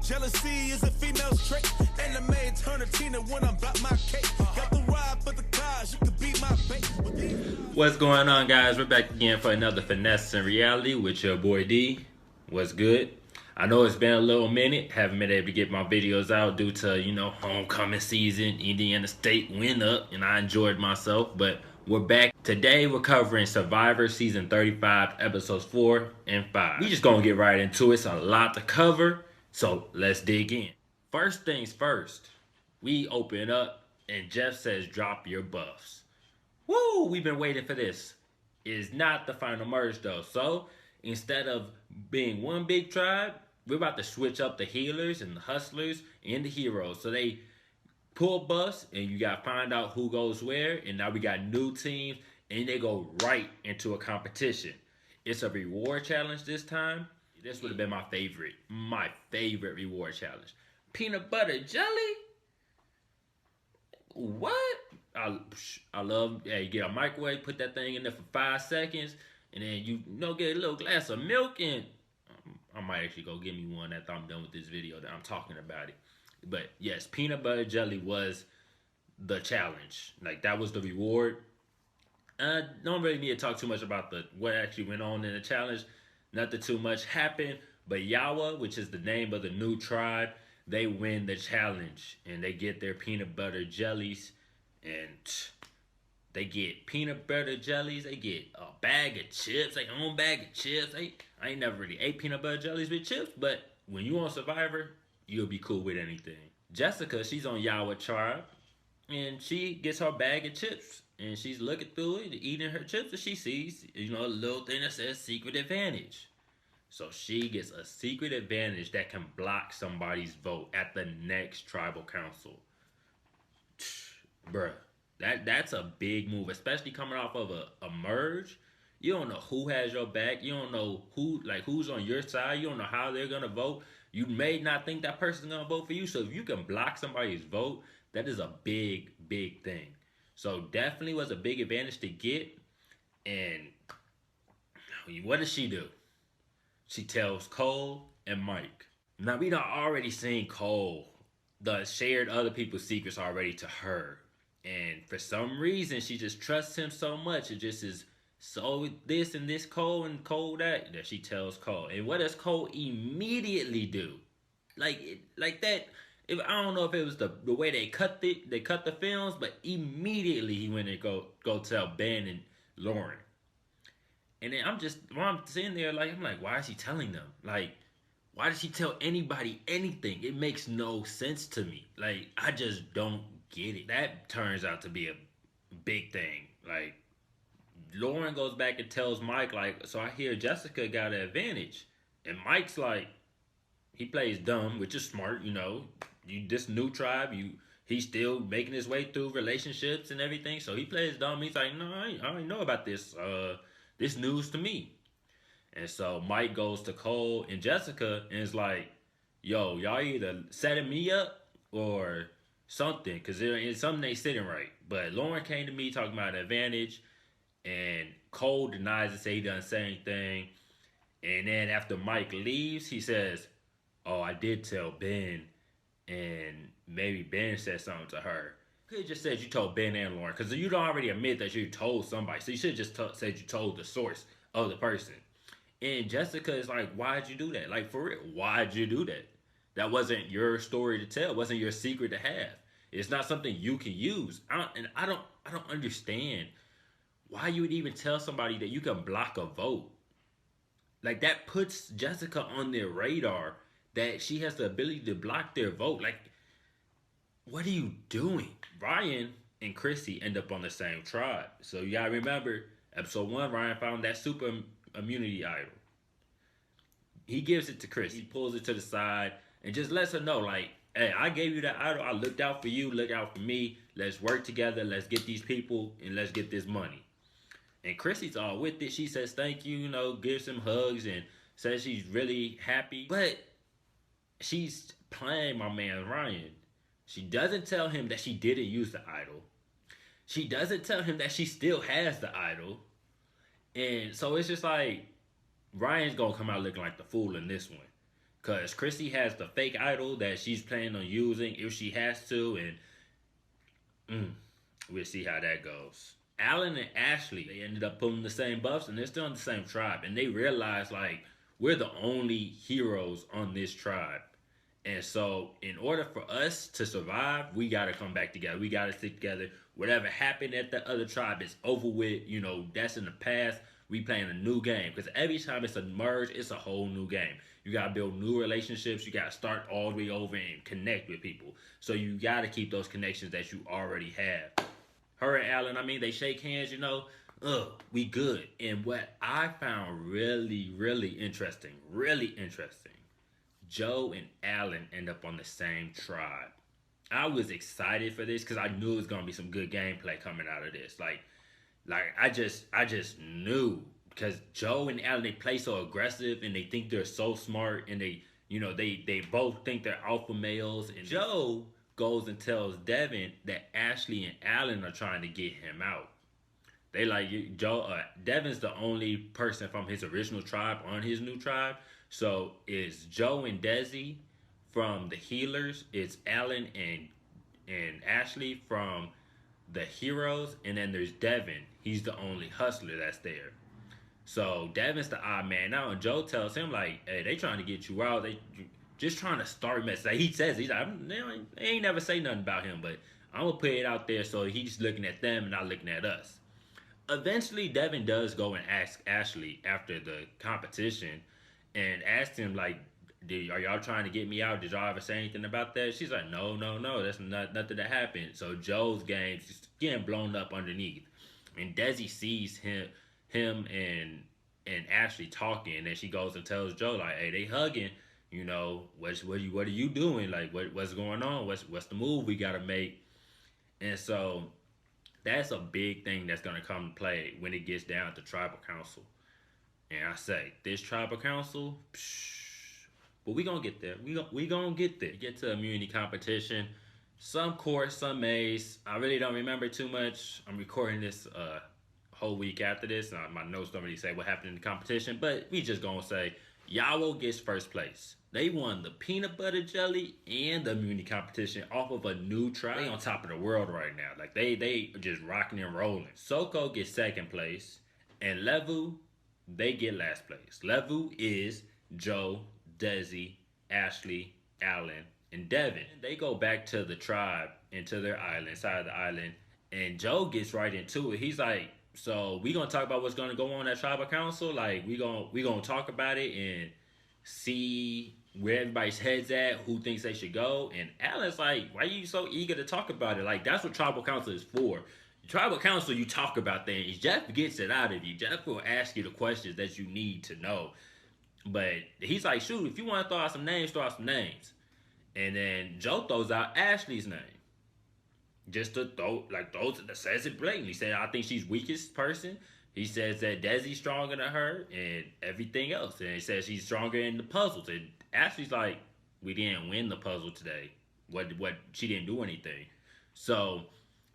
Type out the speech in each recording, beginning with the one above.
Jealousy is a female's trait. And the maid turn a Tina when I'm about my cake. Got the ride for the cars, you could be my bait. What's going on, guys? We're back again for another Finesse in Reality with your boy D. What's good? I know it's been a little minute. Haven't been able to get my videos out due to, homecoming season. Indiana State went up and I enjoyed myself. But we're back. Today we're covering Survivor Season 35, Episodes 4 and 5. We just gonna get right into it. It's a lot to cover. So let's dig in. First things first. We open up and Jeff says, drop your buffs. Woo! We've been waiting for this. It's not the final merge though. So instead of being one big tribe, we're about to switch up the healers and the hustlers and the heroes. So they pull buffs and you got to find out who goes where. And now we got new teams and they go right into a competition. It's a reward challenge this time. This would have been my favorite reward challenge. Peanut butter jelly? What? I love, hey, get a microwave, put that thing in there for 5 seconds, and then get a little glass of milk, and I might actually go get me one after I'm done with this video that I'm talking about it. But yes, peanut butter jelly was the challenge. Like, that was the reward. I don't really need to talk too much about what actually went on in the challenge. Nothing too much happened, but Yawa, which is the name of the new tribe, they win the challenge, and they get their peanut butter jellies, and they get peanut butter jellies. They get a bag of chips, their own bag of chips. I ain't never really ate peanut butter jellies with chips, but when you on Survivor, you'll be cool with anything. Jessica, she's on Yawa tribe, and she gets her bag of chips, and she's looking through it, eating her chips, and she sees, a little thing that says secret advantage. So she gets a secret advantage that can block somebody's vote at the next tribal council. Bruh, that's a big move, especially coming off of a merge. You don't know who has your back. You don't know who's on your side. You don't know how they're gonna vote. You may not think that person's gonna vote for you. So if you can block somebody's vote, that is a big, big thing. So definitely was a big advantage to get. And what does she do? She tells Cole and Mike. Now, we done already seen Cole shared other people's secrets already to her. And for some reason, she just trusts him so much. It just is so this and this Cole and Cole that she tells Cole. And what does Cole immediately do? Like that. I don't know if it was the way they cut the films, but immediately he went and go tell Ben and Lauren. And then when I'm sitting there, I'm like, why is he telling them? Like, why does he tell anybody anything? It makes no sense to me. Like, I just don't get it. That turns out to be a big thing. Like, Lauren goes back and tells Mike, so I hear Jessica got an advantage. And Mike's like, he plays dumb, which is smart, this new tribe, he's still making his way through relationships and everything. So he plays dumb. He's like, no, I don't know about this. This news to me. And so Mike goes to Cole and Jessica and is like, yo, y'all either setting me up or something, because it's something they sitting right. But Lauren came to me talking about an advantage, and Cole denies to say he doesn't say anything. And then after Mike leaves, he says, oh, I did tell Ben, and maybe Ben said something to her. Could have just said you told Ben and Lauren, because you don't already admit that you told somebody. So you should have just said you told the source of the person. And Jessica is like, why'd you do that? Like, for real, why'd you do that? That wasn't your story to tell. It wasn't your secret to have. It's not something you can use. I don't understand why you would even tell somebody that you can block a vote. Like, that puts Jessica on their radar that she has the ability to block their vote. Like, what are you doing? Ryan and Chrissy end up on the same tribe. So you gotta remember, episode 1, Ryan found that super immunity idol. He gives it to Chrissy. He pulls it to the side and just lets her know, like, hey, I gave you that idol. I looked out for you. Look out for me. Let's work together. Let's get these people and let's get this money. And Chrissy's all with it. She says thank you, gives him hugs and says she's really happy. But she's playing my man Ryan. She doesn't tell him that she didn't use the idol. She doesn't tell him that she still has the idol. And so it's just like, Ryan's going to come out looking like the fool in this one. Because Chrissy has the fake idol that she's planning on using if she has to, and we'll see how that goes. Alan and Ashley, they ended up pulling the same buffs, and they're still in the same tribe. And they realize, like, we're the only heroes on this tribe. And so, in order for us to survive, we got to come back together. We got to stick together. Whatever happened at the other tribe is over with. You know, that's in the past. We playing a new game. Because every time it's a merge, it's a whole new game. You got to build new relationships. You got to start all the way over and connect with people. So, you got to keep those connections that you already have. Her and Alan, I mean, they shake hands, you know. We good. And what I found really, really interesting, Joe and Alan end up on the same tribe. I was excited for this because I knew it was gonna be some good gameplay coming out of this. Like I just knew, because Joe and Alan, they play so aggressive and they think they're so smart, and they both think they're alpha males. And Joe goes and tells Devin that Ashley and Alan are trying to get him out. They like Devin's the only person from his original tribe on his new tribe. So it's Joe and Desi from the healers. It's Alan and Ashley from the heroes, and then there's Devin. He's the only hustler that's there. So Devin's the odd man out, and Joe tells him, like, hey, they trying to get you out. They just trying to start mess. Like he says, he's like, they ain't never say nothing about him, but I'm gonna put it out there so he's looking at them and not looking at us. Eventually, Devin does go and ask Ashley after the competition and asked him, like, are y'all trying to get me out? Did y'all ever say anything about that? She's like, no, that's nothing that happened. So Joe's game's just getting blown up underneath. And Desi sees him and Ashley talking, and then she goes and tells Joe, like, hey, they hugging. You know, what are you doing? Like, what's going on? What's the move we gotta make? And so that's a big thing that's gonna come to play when it gets down to tribal council. And I say, this tribal council, but we gonna get there. We gonna get there. Get to immunity competition. Some courts, some maze. I really don't remember too much. I'm recording this whole week after this. My notes don't really say what happened in the competition, but we just gonna say Yawo gets first place. They won the peanut butter jelly and the immunity competition off of a new tribe. They on top of the world right now. Like they are just rocking and rolling. Soko gets second place, and Levu, they get last place. Levu is Joe, Desi, Ashley, Alan, and Devin. They go back to the tribe and to their island, side of the island, and Joe gets right into it. He's like, so we gonna talk about what's gonna go on at tribal council. Like we gonna talk about it and see where everybody's heads at, who thinks they should go. And Alan's like, why are you so eager to talk about it? Like, that's what tribal council is for. Tribal council, you talk about things. Jeff gets it out of you. Jeff will ask you the questions that you need to know. But he's like, shoot, if you want to throw out some names, throw out some names. And then Joe throws out Ashley's name. Just to says it blatantly. He said, I think she's weakest person. He says that Desi's stronger than her and everything else. And he says she's stronger in the puzzles. And Ashley's like, we didn't win the puzzle today. She didn't do anything. So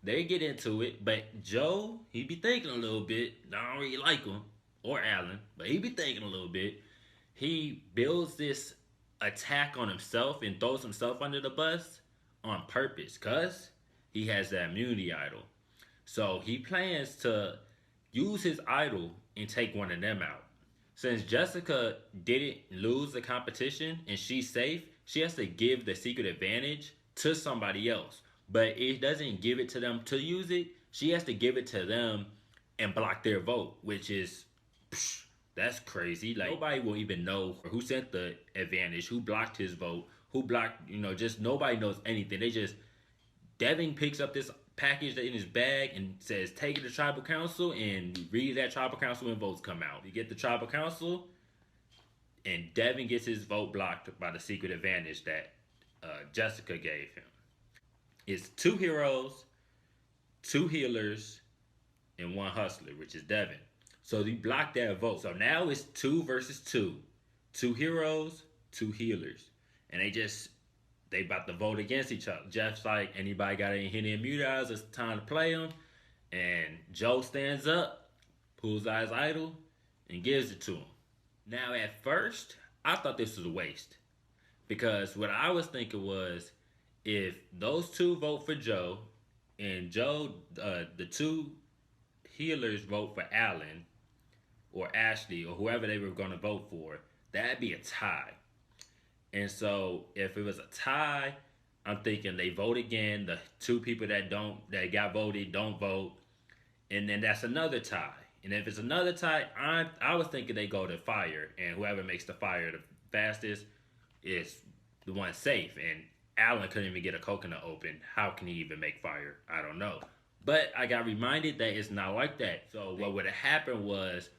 they get into it, but Joe, he be thinking a little bit. I don't really like him, or Alan, but he be thinking a little bit. He builds this attack on himself and throws himself under the bus on purpose, because he has that immunity idol. So he plans to use his idol and take one of them out. Since Jessica didn't lose the competition and she's safe, she has to give the secret advantage to somebody else. But it doesn't give it to them to use it. She has to give it to them and block their vote, which is, that's crazy. Like, nobody will even know who sent the advantage, who blocked his vote, who blocked, just nobody knows anything. Devin picks up this package in his bag and says, take it to tribal council, and read that tribal council when votes come out. You get the tribal council, and Devin gets his vote blocked by the secret advantage that Jessica gave him. It's 2 heroes, 2 healers, and 1 hustler, which is Devin. So he blocked that vote. So now it's 2 versus 2. 2 heroes, 2 healers. And they about to vote against each other. Jeff's like, anybody got any hidden immunities? It's time to play them. And Joe stands up, pulls out his idol, and gives it to him. Now, at first, I thought this was a waste. Because what I was thinking was, if those two vote for Joe, and Joe, the two healers vote for Allen or Ashley or whoever they were going to vote for, that'd be a tie. And so if it was a tie, I'm thinking they vote again. The two people that got voted don't vote, and then that's another tie. And if it's another tie, I was thinking they go to fire, and whoever makes the fire the fastest is the one safe. And Allen couldn't even get a coconut open. How can he even make fire? I don't know. But I got reminded that it's not like that. So what would have happened was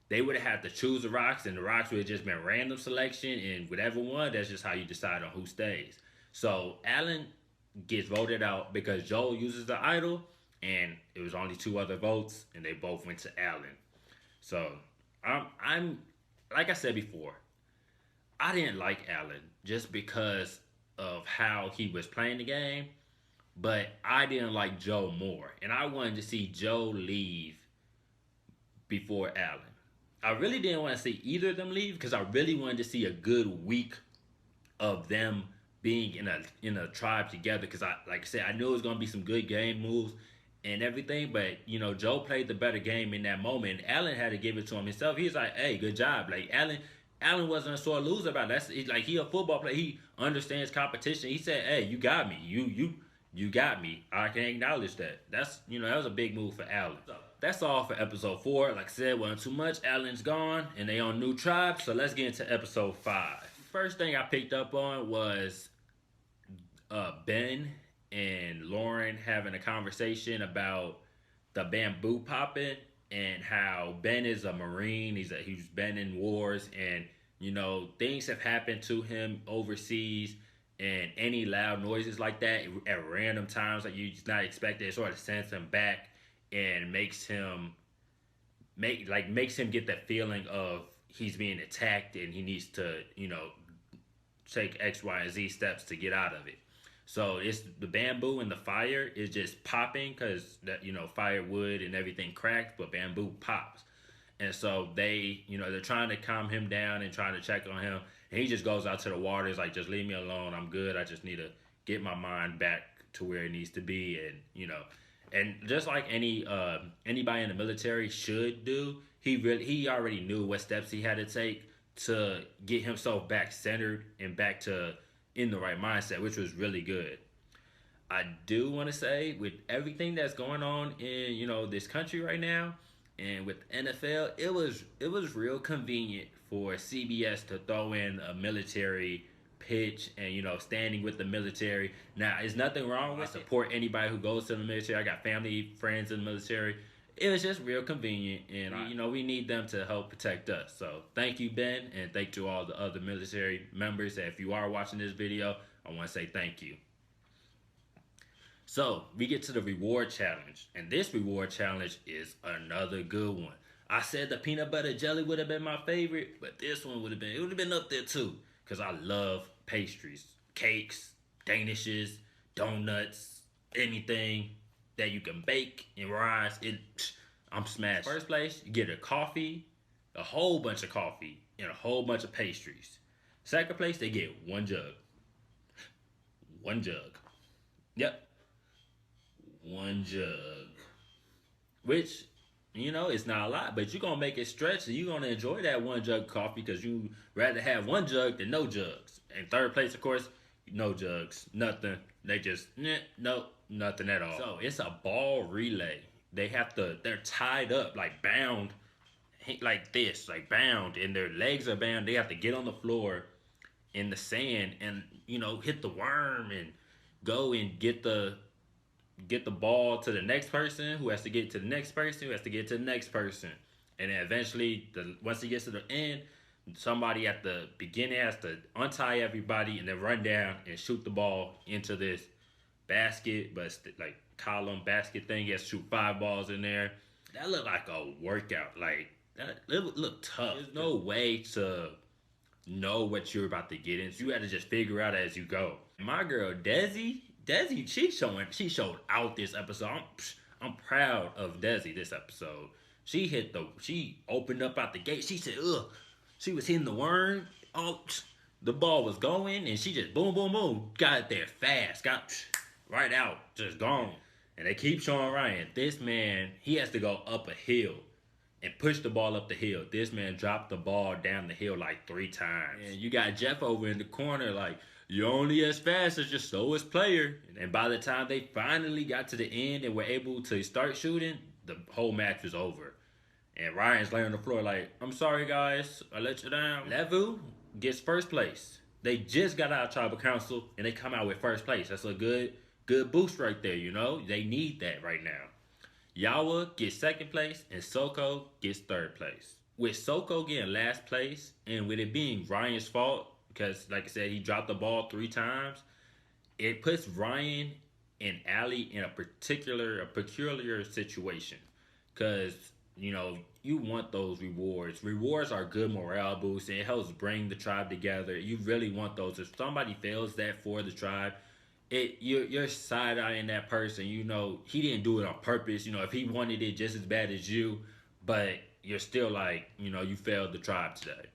they would have had to choose the rocks, and the rocks would have just been random selection, and whatever one, that's just how you decide on who stays. So Allen gets voted out because Joel uses the idol, and it was only two other votes, and they both went to Allen. So I'm like I said before, I didn't like Allen just because of how he was playing the game, but I didn't like Joe more, and I wanted to see Joe leave before Allen. I really didn't want to see either of them leave because I really wanted to see a good week of them being in a tribe together. Because like I said, I knew it was gonna be some good game moves and everything, but Joe played the better game in that moment. And Allen had to give it to him himself. He was like, "Hey, good job." Like Allen wasn't a sore loser about it. Like he a football player. He understands competition. He said, "Hey, you got me. You got me. I can acknowledge that." That's that was a big move for Allen. So, that's all for episode 4. Like I said, wasn't too much. Allen's gone, and they on new tribe. So let's get into episode 5. First thing I picked up on was Ben and Lauren having a conversation about the bamboo popping and how Ben is a Marine. He's been in wars, and things have happened to him overseas. And any loud noises like that at random times that you just not expected, it sort of sends him back and makes him get that feeling of he's being attacked and he needs to take X, Y, and Z steps to get out of it. So it's the bamboo and the fire is just popping because that firewood and everything cracks, but bamboo pops. And so they're trying to calm him down and trying to check on him. And he just goes out to the water. He's like, "Just leave me alone. I'm good. I just need to get my mind back to where it needs to be." And just like anybody in the military should do, he already knew what steps he had to take to get himself back centered and back to in the right mindset, which was really good. I do want to say, with everything that's going on in this country right now, and with NFL, it was real convenient for CBS to throw in a military pitch and standing with the military. Now, there's nothing wrong with support anybody who goes to the military. I got family, friends in the military. It was just real convenient, and we need them to help protect us. So thank you, Ben, and thank you to all the other military members. If you are watching this video, I want to say thank you. So we get to the reward challenge, and this reward challenge is another good one. I said the peanut butter jelly would have been my favorite, but this one would have been up there too, because I love pastries, cakes, danishes, donuts, anything that you can bake and rise. I'm smashed. First place, you get a coffee, a whole bunch of coffee, and a whole bunch of pastries. Second place, they get one jug. One jug. Yep. One jug. Which, it's not a lot, but you're going to make it stretch, and you're going to enjoy that one jug of coffee because you rather have one jug than no jugs. And third place, of course, no jugs. Nothing. They just, nope, nothing at all. So it's a ball relay. They're tied up, like bound, like this, like bound, and their legs are bound. They have to get on the floor in the sand and, hit the worm and go and get the ball to the next person, who has to get to the next person, who has to get to the next person. And then eventually, once he gets to the end, somebody at the beginning has to untie everybody and then run down and shoot the ball into this basket, but like column basket thing. He has to shoot 5 balls in there. That looked like a workout. Like, it looked tough. There's no way to know what you're about to get into. You had to just figure out as you go. My girl, Desi, she showed out this episode. I'm proud of Desi this episode. She opened up out the gate. She said, ugh. She was hitting the worm. Oh, The ball was going, and she just boom, boom, boom, got it there fast, got right out, just gone. And they keep showing Ryan, this man, he has to go up a hill and push the ball up the hill. This man dropped the ball down the hill like 3 times. And you got Jeff over in the corner like, you're only as fast as your slowest player. And by the time they finally got to the end and were able to start shooting, the whole match was over. And Ryan's laying on the floor like, I'm sorry guys, I let you down. Levu gets first place. They just got out of tribal council and they come out with first place. That's a good boost right there, you know? They need that right now. Yawa gets second place and Soko gets third place. With Soko getting last place and with it being Ryan's fault, because like I said, he dropped the ball 3 times, it puts Ryan and Allie in a peculiar situation. Because, you know, you want those rewards. Rewards are good morale boosts and it helps bring the tribe together. You really want those. If somebody fails that for the tribe, you're side-eyeing that person. You know, he didn't do it on purpose. You know, if he wanted it just as bad as you, but you're still like, you know, you failed the tribe today.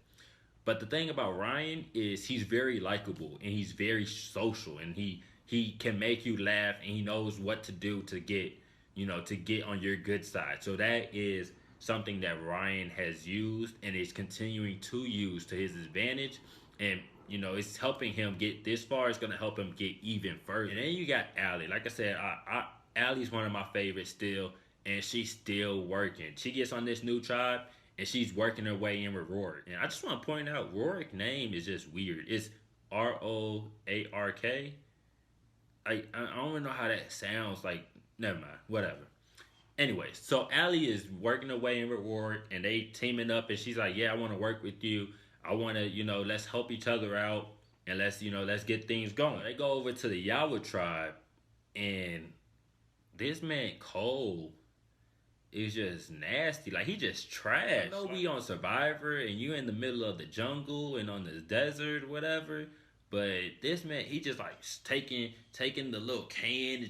But the thing about Ryan is he's very likable and he's very social and he can make you laugh and he knows what to do to get, you know, to get on your good side. So that is something that Ryan has used and is continuing to use to his advantage. And you know, it's helping him get this far. It's going to help him get even further. And then you got Allie. Like I said, Allie's one of my favorites still, and she's still working. She gets on this new tribe, and she's working her way in with Rorik. And I just want to point out, Rorik's name is just weird. It's Roark. I don't even know how that sounds. Like, never mind. Whatever. Anyway, so Allie is working her way in with Rorik, and they teaming up, and she's like, yeah, I want to work with you. I want to, you know, let's help each other out and let's get things going. They go over to the Yawa tribe and this man Cole is just nasty. Like, he just trash. I know we on Survivor and you in the middle of the jungle and on the desert or whatever, but this man, he just like taking the little can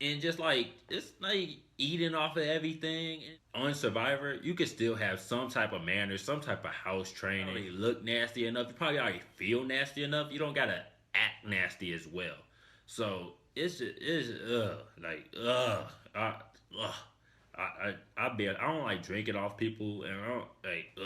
and just like, it's like eating off of everything. On Survivor, you can still have some type of manners, some type of house training. You look nasty enough, you probably already feel nasty enough. You don't gotta act nasty as well. So it's just, I don't like drinking off people, and I don't like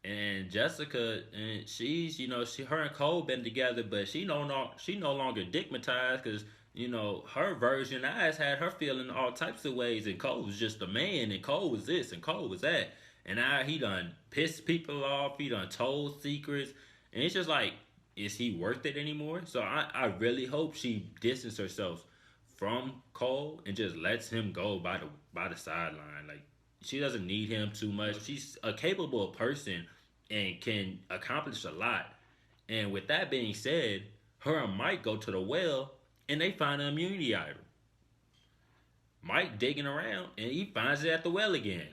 And Jessica, and she's, you know, her and Cole been together, but she no longer digmatized because, you know, her version eyes had her feeling all types of ways, and Cole was just a man, and Cole was this, and Cole was that. And now he done pissed people off, he done told secrets, and it's just like, is he worth it anymore? So I really hope she distances herself from Cole and just lets him go by the sideline. Like, she doesn't need him too much. She's a capable person and can accomplish a lot. And with that being said, her and Mike go to the well, and they find an immunity item. Mike digging around, and he finds it at the well again.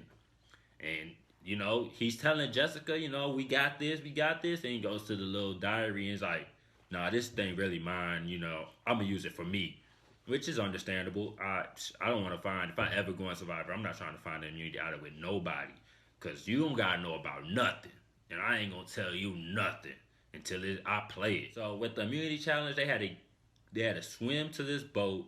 And, you know, he's telling Jessica, you know, we got this. And he goes to the little diary and is like, nah, this thing really mine. You know, I'm going to use it for me, which is understandable. I don't want to find, if I ever go on Survivor, I'm not trying to find an immunity item with nobody, because you don't got to know about nothing. And I ain't going to tell you nothing until I play it. So with the immunity challenge, they had to swim to this boat,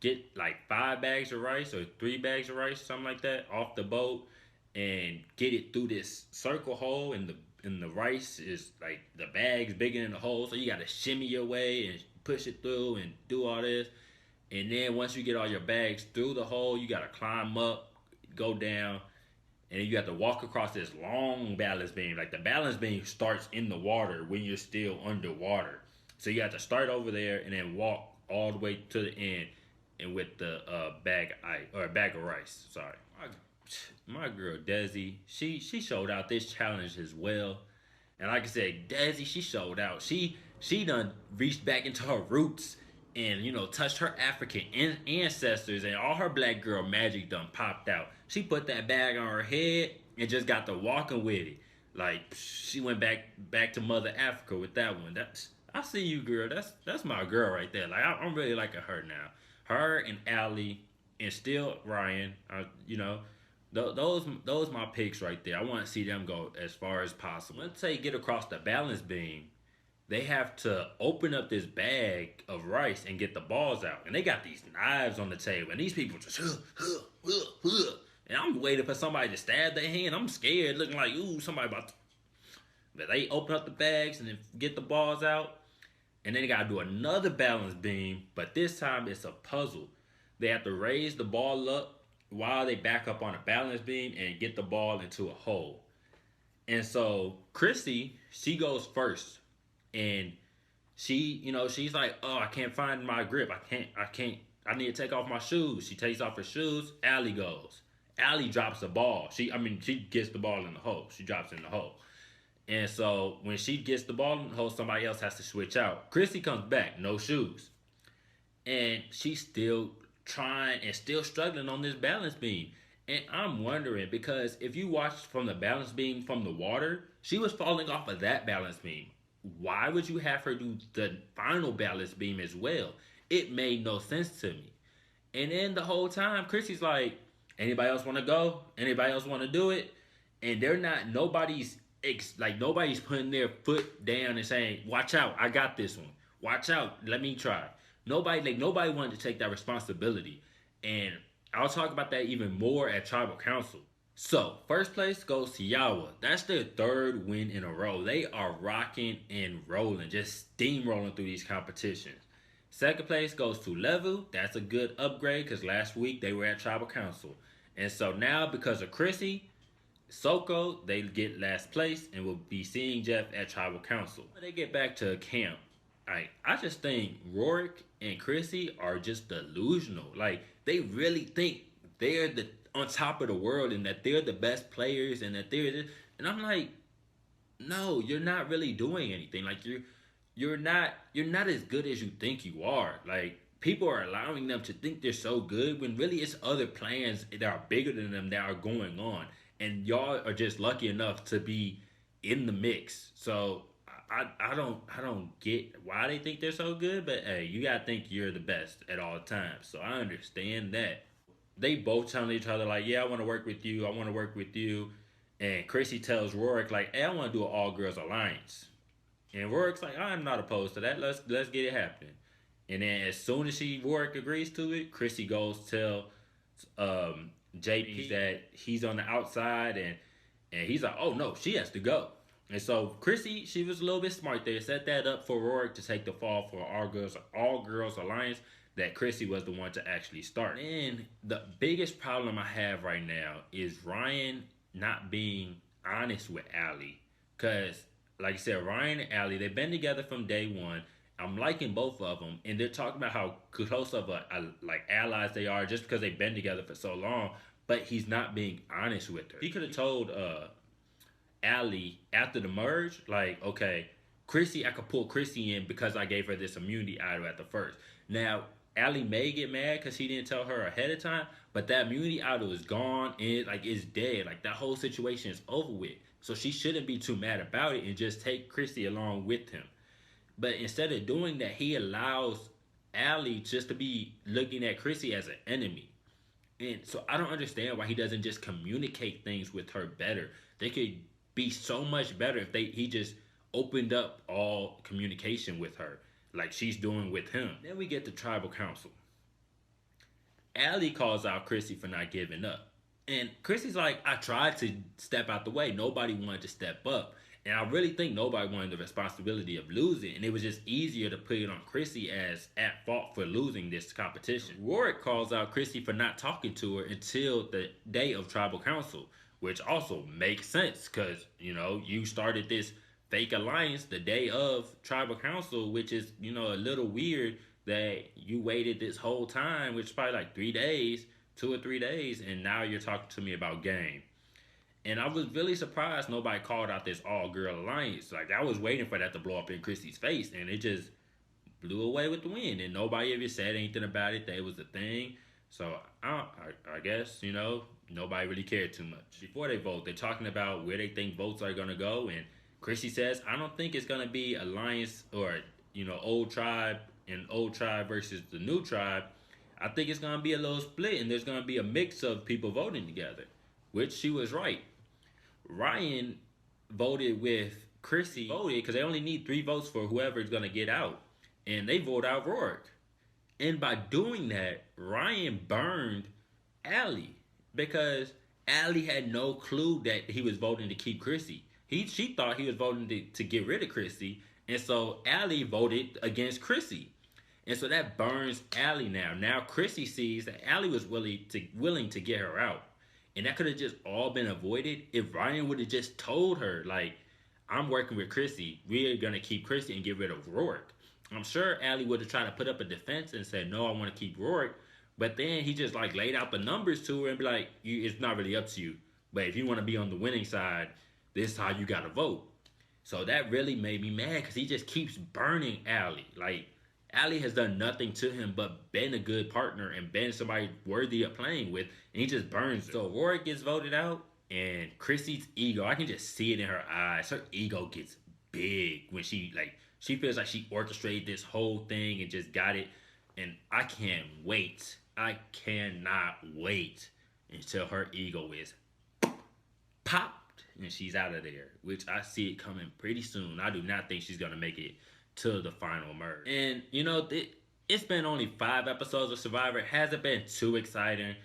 get like 5 bags of rice or 3 bags of rice, something like that, off the boat, and get it through this circle hole, and the rice is like, the bag's bigger than the hole, so you got to shimmy your way and push it through and do all this. And then once you get all your bags through the hole, you got to climb up, go down, and then you have to walk across this long balance beam. Like, the balance beam starts in the water when you're still underwater. So you have to start over there and then walk all the way to the end, and with the bag of rice. Sorry, my girl Desi, she showed out this challenge as well. And like I said, Desi, she showed out. She done reached back into her roots and, you know, touched her African ancestors, and all her black girl magic done popped out. She put that bag on her head and just got to walking with it. Like, she went back to Mother Africa with that one. I see you, girl. That's my girl right there. Like, I'm really liking her now. Her and Allie, and still Ryan, you know, Those my picks right there. I want to see them go as far as possible. Let's say get across the balance beam. They have to open up this bag of rice and get the balls out. And they got these knives on the table. And these people just, and I'm waiting for somebody to stab their hand. I'm scared, looking like, ooh, somebody about to. But they open up the bags and then get the balls out. And then they got to do another balance beam. But this time it's a puzzle. They have to raise the ball up while they back up on a balance beam and get the ball into a hole. And so Chrissy, she goes first. And she's like, oh, I can't find my grip. I need to take off my shoes. She takes off her shoes. Allie goes. Allie drops the ball. She gets the ball in the hole. She drops it in the hole. And so when she gets the ball in the hole, somebody else has to switch out. Chrissy comes back, no shoes. And she's still trying and still struggling on this balance beam. And I'm wondering, because if you watched from the balance beam from the water, she was falling off of that balance beam. Why would you have her do the final balance beam as well? It made no sense to me. And then the whole time, Chrissy's like, anybody else want to go? Anybody else want to do it? And nobody's putting their foot down and saying, watch out, I got this one. Watch out, let me try. Nobody wanted to take that responsibility. And I'll talk about that even more at Tribal Council. So, first place goes to Yawa. That's their third win in a row. They are rocking and rolling, just steamrolling through these competitions. Second place goes to Levu. That's a good upgrade because last week they were at Tribal Council. And so now, because of Chrissy, Soko, they get last place and will be seeing Jeff at Tribal Council. When they get back to camp, I just think Rorik and Chrissy are just delusional. Like, they really think they're on top of the world and that they're the best players and that and I'm like, no, you're not really doing anything. Like, you're not as good as you think you are. Like, people are allowing them to think they're so good when really it's other plans that are bigger than them that are going on. And y'all are just lucky enough to be in the mix. So I don't get why they think they're so good, but hey, you gotta think you're the best at all times. So I understand that. They both telling each other like, yeah, I want to work with you. I want to work with you. And Chrissy tells Rorik like, hey, I want to do an all-girls alliance. And Rorik's like, I'm not opposed to that. Let's get it happening. And then as soon as Rorik agrees to it, Chrissy goes tell JP that he's on the outside, and he's like, oh no, she has to go. And so Chrissy, she was a little bit smart there, set that up for Rorik to take the fall for all girls alliance. That Chrissy was the one to actually start. And the biggest problem I have right now is Ryan not being honest with Allie. Because, like I said, Ryan and Allie, they've been together from day one. I'm liking both of them. And they're talking about how close of like allies they are just because they've been together for so long. But he's not being honest with her. He could have told Allie after the merge, like, okay, Chrissy, I could pull Chrissy in because I gave her this immunity idol at the first. Now, Allie may get mad because he didn't tell her ahead of time, but that immunity idol is gone and it's dead. Like, that whole situation is over with. So she shouldn't be too mad about it and just take Chrissy along with him. But instead of doing that, he allows Allie just to be looking at Chrissy as an enemy. And so I don't understand why he doesn't just communicate things with her better. They could be so much better if he just opened up all communication with her, like she's doing with him. Then we get to Tribal Council. Allie calls out Chrissy for not giving up. And Chrissy's like, I tried to step out the way. Nobody wanted to step up. And I really think nobody wanted the responsibility of losing. And it was just easier to put it on Chrissy as at fault for losing this competition. Rorik calls out Chrissy for not talking to her until the day of Tribal Council, which also makes sense because, you started this fake alliance the day of Tribal Council, which is, a little weird that you waited this whole time, which is probably like 3 days, 2 or 3 days, and now you're talking to me about game. And I was really surprised nobody called out this all-girl alliance. Like, I was waiting for that to blow up in Chrissy's face, and it just blew away with the wind. And nobody ever said anything about it, that it was a thing. So, I guess, nobody really cared too much. Before they vote, they're talking about where they think votes are going to go, and Chrissy says, I don't think it's going to be alliance or, old tribe and old tribe versus the new tribe. I think it's going to be a little split, and there's going to be a mix of people voting together. which she was right. Ryan voted with Chrissy, voted because they only need 3 votes for whoever is going to get out. And they vote out Rourke. And by doing that, Ryan burned Allie because Allie had no clue that he was voting to keep Chrissy. She thought he was voting to get rid of Chrissy. And so Allie voted against Chrissy. And so that burns Allie now. Now Chrissy sees that Allie was willing to get her out. And that could have just all been avoided if Ryan would have just told her, like, I'm working with Chrissy. We're going to keep Chrissy and get rid of Rourke. I'm sure Allie would have tried to put up a defense and said, no, I want to keep Rourke. But then he just like laid out the numbers to her and be like, it's not really up to you. But if you want to be on the winning side, this is how you got to vote. So that really made me mad because he just keeps burning Allie. Like, Allie has done nothing to him but been a good partner and been somebody worthy of playing with. And he just burns her. So Rourke gets voted out and Chrissy's ego, I can just see it in her eyes. Her ego gets big when she feels like she orchestrated this whole thing and just got it. And I can't wait. I cannot wait until her ego is popped and she's out of there, which I see it coming pretty soon. I do not think she's going to make it to the final merge. And, you know, it's been only 5 episodes of Survivor. It hasn't been too exciting.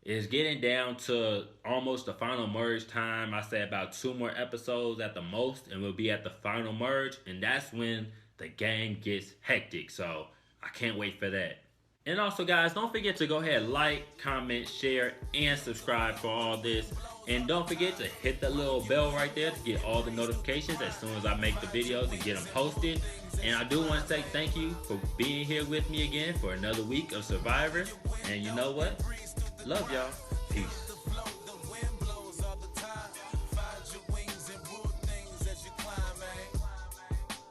It's getting down to almost the final merge time. I say about 2 more episodes at the most, and we'll be at the final merge. And that's when the game gets hectic. So I can't wait for that. And also, guys, don't forget to go ahead, like, comment, share, and subscribe for all this. And don't forget to hit the little bell right there to get all the notifications as soon as I make the videos and get them posted. And I do want to say thank you for being here with me again for another week of Survivor. And you know what? Love y'all. Peace.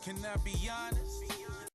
Can I be honest?